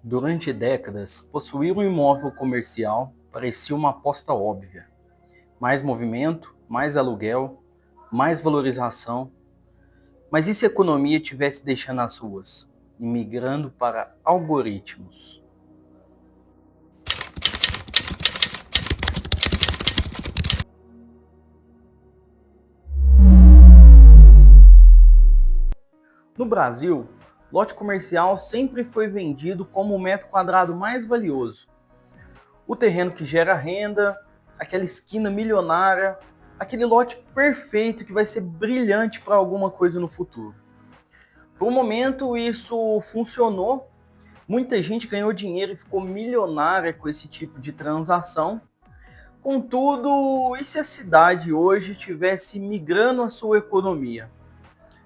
Durante décadas, possuir um imóvel comercial parecia uma aposta óbvia. Mais movimento, mais aluguel, mais valorização. Mas e se a economia tivesse deixando as ruas, e migrando para algoritmos? No Brasil, lote comercial sempre foi vendido como o metro quadrado mais valioso. O terreno que gera renda, aquela esquina milionária, aquele lote perfeito que vai ser brilhante para alguma coisa no futuro. Por um momento isso funcionou, muita gente ganhou dinheiro e ficou milionária com esse tipo de transação. Contudo, e se a cidade hoje estivesse migrando a sua economia?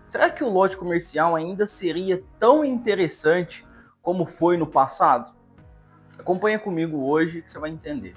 Será que o lote comercial ainda seria tão interessante como foi no passado? Acompanha comigo hoje que você vai entender.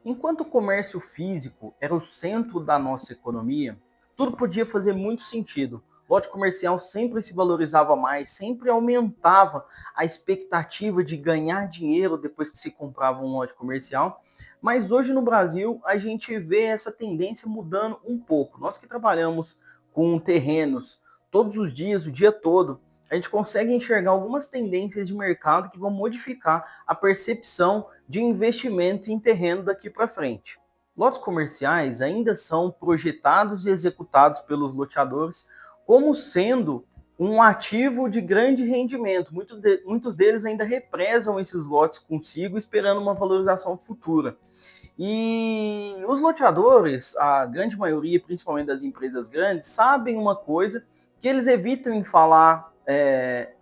Enquanto o comércio físico era o centro da nossa economia, tudo podia fazer muito sentido. O lote comercial sempre se valorizava mais, sempre aumentava a expectativa de ganhar dinheiro depois que se comprava um lote comercial. Mas hoje no Brasil a gente vê essa tendência mudando um pouco. Nós que trabalhamos com terrenos todos os dias, o dia todo, a gente consegue enxergar algumas tendências de mercado que vão modificar a percepção de investimento em terreno daqui para frente. Lotes comerciais ainda são projetados e executados pelos loteadores como sendo um ativo de grande rendimento. Muitos deles ainda represam esses lotes consigo, esperando uma valorização futura. E os loteadores, a grande maioria, principalmente das empresas grandes, sabem uma coisa que eles evitam em falar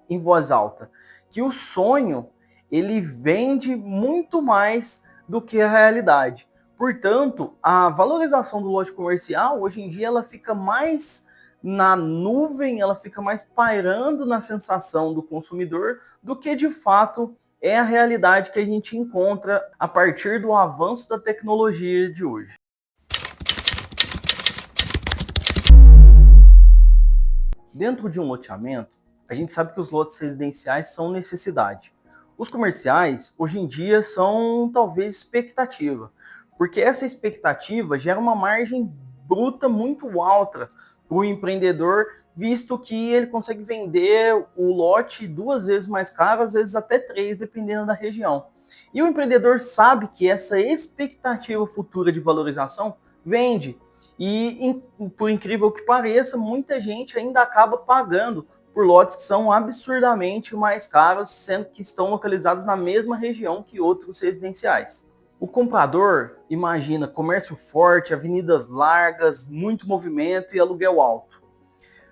em voz alta, que o sonho ele vende muito mais do que a realidade. Portanto, a valorização do lote comercial, hoje em dia, ela fica mais na nuvem, ela fica mais pairando na sensação do consumidor do que de fato é a realidade que a gente encontra a partir do avanço da tecnologia de hoje. Dentro de um loteamento, a gente sabe que os lotes residenciais são necessidade. Os comerciais, hoje em dia, são talvez expectativa, porque essa expectativa gera uma margem bruta muito alta para o empreendedor, visto que ele consegue vender o lote duas vezes mais caro, às vezes até três, dependendo da região. E o empreendedor sabe que essa expectativa futura de valorização vende. E, por incrível que pareça, muita gente ainda acaba pagando por lotes que são absurdamente mais caros, sendo que estão localizados na mesma região que outros residenciais. O comprador imagina comércio forte, avenidas largas, muito movimento e aluguel alto.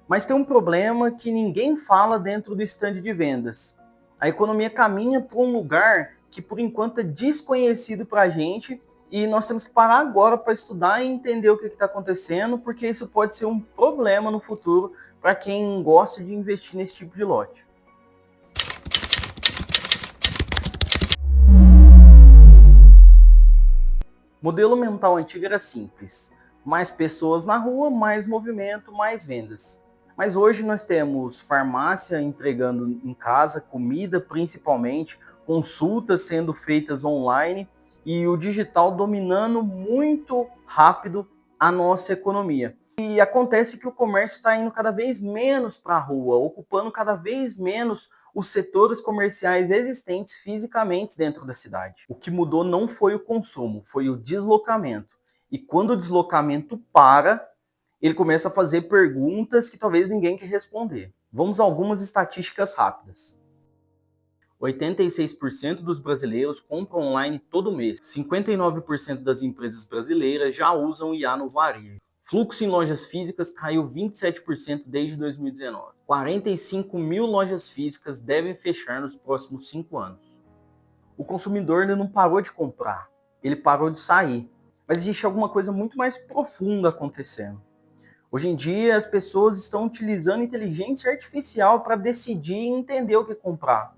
Mas tem um problema que ninguém fala dentro do estande de vendas. A economia caminha para um lugar que por enquanto é desconhecido para a gente e nós temos que parar agora para estudar e entender o que está acontecendo, porque isso pode ser um problema no futuro para quem gosta de investir nesse tipo de lote. O modelo mental antigo era simples: mais pessoas na rua, mais movimento, mais vendas. Mas hoje nós temos farmácia entregando em casa, comida principalmente, consultas sendo feitas online e o digital dominando muito rápido a nossa economia. E acontece que o comércio está indo cada vez menos para a rua, ocupando cada vez menos os setores comerciais existentes fisicamente dentro da cidade. O que mudou não foi o consumo, foi o deslocamento. E quando o deslocamento para, ele começa a fazer perguntas que talvez ninguém quer responder. Vamos a algumas estatísticas rápidas. 86% dos brasileiros compram online todo mês. 59% das empresas brasileiras já usam IA no varejo. Fluxo em lojas físicas caiu 27% desde 2019. 45 mil lojas físicas devem fechar nos próximos 5 anos. O consumidor ainda não parou de comprar, ele parou de sair. Mas existe alguma coisa muito mais profunda acontecendo. Hoje em dia, as pessoas estão utilizando inteligência artificial para decidir e entender o que comprar.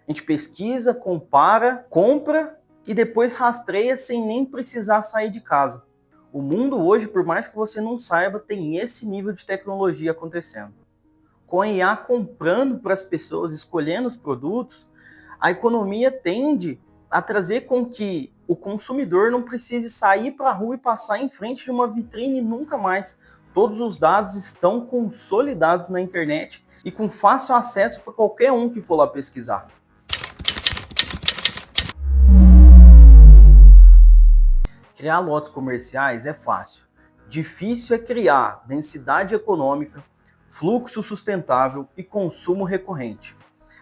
A gente pesquisa, compara, compra e depois rastreia sem nem precisar sair de casa. O mundo hoje, por mais que você não saiba, tem esse nível de tecnologia acontecendo. Com a IA comprando para as pessoas, escolhendo os produtos, a economia tende a trazer com que o consumidor não precise sair para a rua e passar em frente de uma vitrine nunca mais. Todos os dados estão consolidados na internet e com fácil acesso para qualquer um que for lá pesquisar. Criar lotes comerciais é fácil. Difícil é criar densidade econômica, fluxo sustentável e consumo recorrente.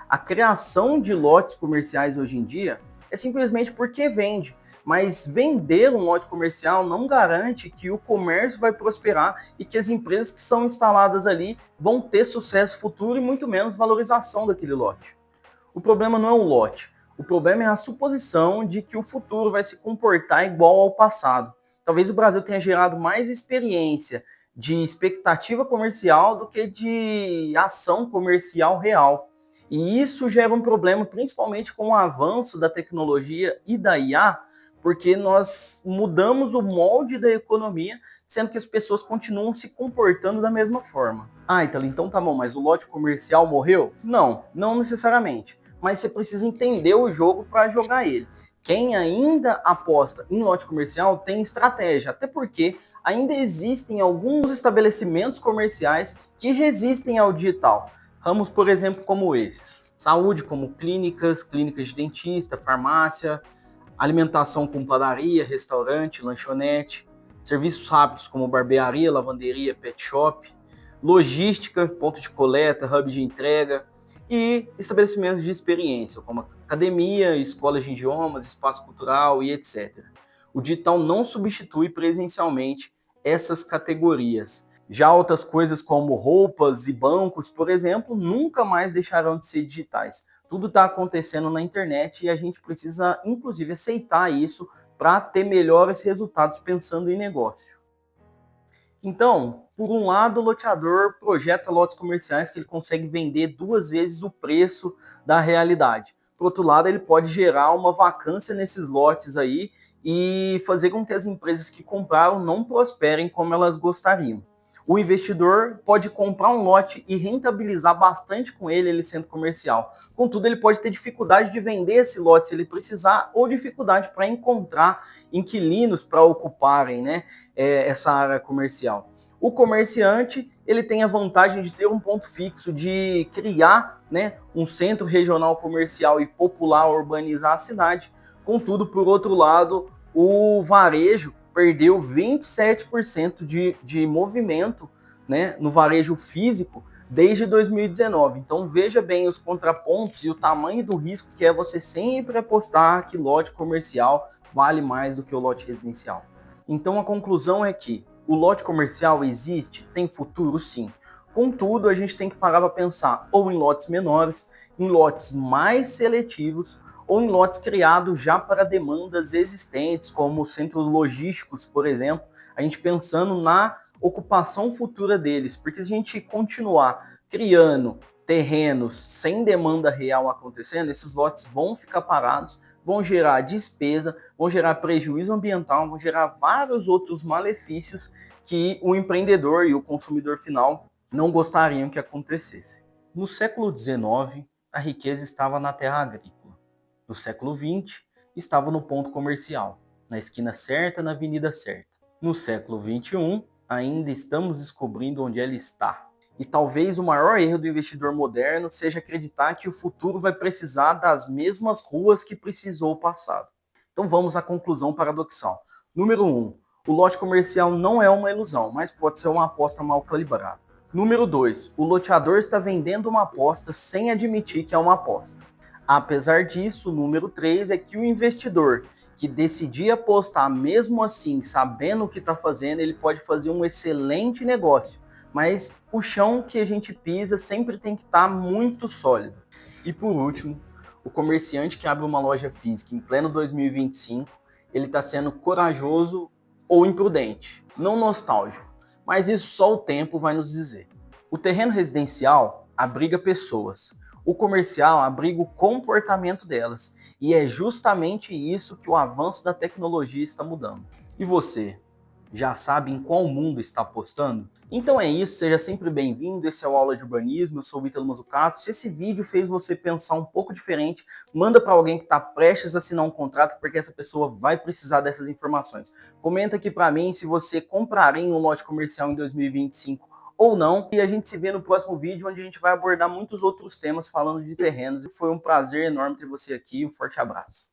A criação de lotes comerciais hoje em dia é simplesmente porque vende, mas vender um lote comercial não garante que o comércio vai prosperar e que as empresas que são instaladas ali vão ter sucesso futuro e muito menos valorização daquele lote. O problema não é o lote, o problema é a suposição de que o futuro vai se comportar igual ao passado. Talvez o Brasil tenha gerado mais experiência de expectativa comercial do que de ação comercial real. E isso gera um problema, principalmente com o avanço da tecnologia e da IA, porque nós mudamos o molde da economia, sendo que as pessoas continuam se comportando da mesma forma. Ah, Ítalo, então tá bom, mas o lote comercial morreu? Não, não necessariamente. Mas você precisa entender o jogo para jogar ele. Quem ainda aposta em lote comercial tem estratégia, até porque ainda existem alguns estabelecimentos comerciais que resistem ao digital. Ramos, por exemplo, como esses. Saúde, como clínicas, clínicas de dentista, farmácia, alimentação com padaria, restaurante, lanchonete, serviços rápidos como barbearia, lavanderia, pet shop, logística, ponto de coleta, hub de entrega e estabelecimentos de experiência, como academia, escolas de idiomas, espaço cultural e etc. O digital não substitui presencialmente essas categorias. Já outras coisas como roupas e bancos, por exemplo, nunca mais deixarão de ser digitais. Tudo está acontecendo na internet e a gente precisa, inclusive, aceitar isso para ter melhores resultados pensando em negócio. Então, por um lado, o loteador projeta lotes comerciais que ele consegue vender 2 vezes o preço da realidade. Por outro lado, ele pode gerar uma vacância nesses lotes aí e fazer com que as empresas que compraram não prosperem como elas gostariam. O investidor pode comprar um lote e rentabilizar bastante com ele sendo comercial. Contudo, ele pode ter dificuldade de vender esse lote se ele precisar ou dificuldade para encontrar inquilinos para ocuparem, né, essa área comercial. O comerciante ele tem a vantagem de ter um ponto fixo, de criar, né, um centro regional comercial e popular, urbanizar a cidade. Contudo, por outro lado, o varejo perdeu 27% de movimento, né, no varejo físico desde 2019. Então veja bem os contrapontos e o tamanho do risco que é você sempre apostar que lote comercial vale mais do que o lote residencial. Então a conclusão é que o lote comercial existe, tem futuro sim. Contudo, a gente tem que parar para pensar ou em lotes menores, em lotes mais seletivos, ou em lotes criados já para demandas existentes, como centros logísticos, por exemplo, a gente pensando na ocupação futura deles, porque se a gente continuar criando terrenos sem demanda real acontecendo, esses lotes vão ficar parados, vão gerar despesa, vão gerar prejuízo ambiental, vão gerar vários outros malefícios que o empreendedor e o consumidor final não gostariam que acontecesse. No século XIX, a riqueza estava na terra agrícola. No século XX, estava no ponto comercial, na esquina certa, na avenida certa. No século XXI, ainda estamos descobrindo onde ela está. E talvez o maior erro do investidor moderno seja acreditar que o futuro vai precisar das mesmas ruas que precisou o passado. Então vamos à conclusão paradoxal. Número 1. O lote comercial não é uma ilusão, mas pode ser uma aposta mal calibrada. Número 2. O loteador está vendendo uma aposta sem admitir que é uma aposta. Apesar disso, o número 3 é que o investidor que decidir apostar mesmo assim, sabendo o que está fazendo, ele pode fazer um excelente negócio. Mas o chão que a gente pisa sempre tem que estar muito sólido. E por último, o comerciante que abre uma loja física em pleno 2025, ele está sendo corajoso ou imprudente, não nostálgico. Mas isso só o tempo vai nos dizer. O terreno residencial abriga pessoas. O comercial abriga o comportamento delas. E é justamente isso que o avanço da tecnologia está mudando. E você? Já sabe em qual mundo está apostando? Então é isso, seja sempre bem-vindo. Esse é o Aula de Urbanismo, eu sou o Ítalo Mazzucato. Se esse vídeo fez você pensar um pouco diferente, manda para alguém que está prestes a assinar um contrato, porque essa pessoa vai precisar dessas informações. Comenta aqui para mim se você compraria um lote comercial em 2025 ou não. E a gente se vê no próximo vídeo, onde a gente vai abordar muitos outros temas falando de terrenos. E foi um prazer enorme ter você aqui. Um forte abraço.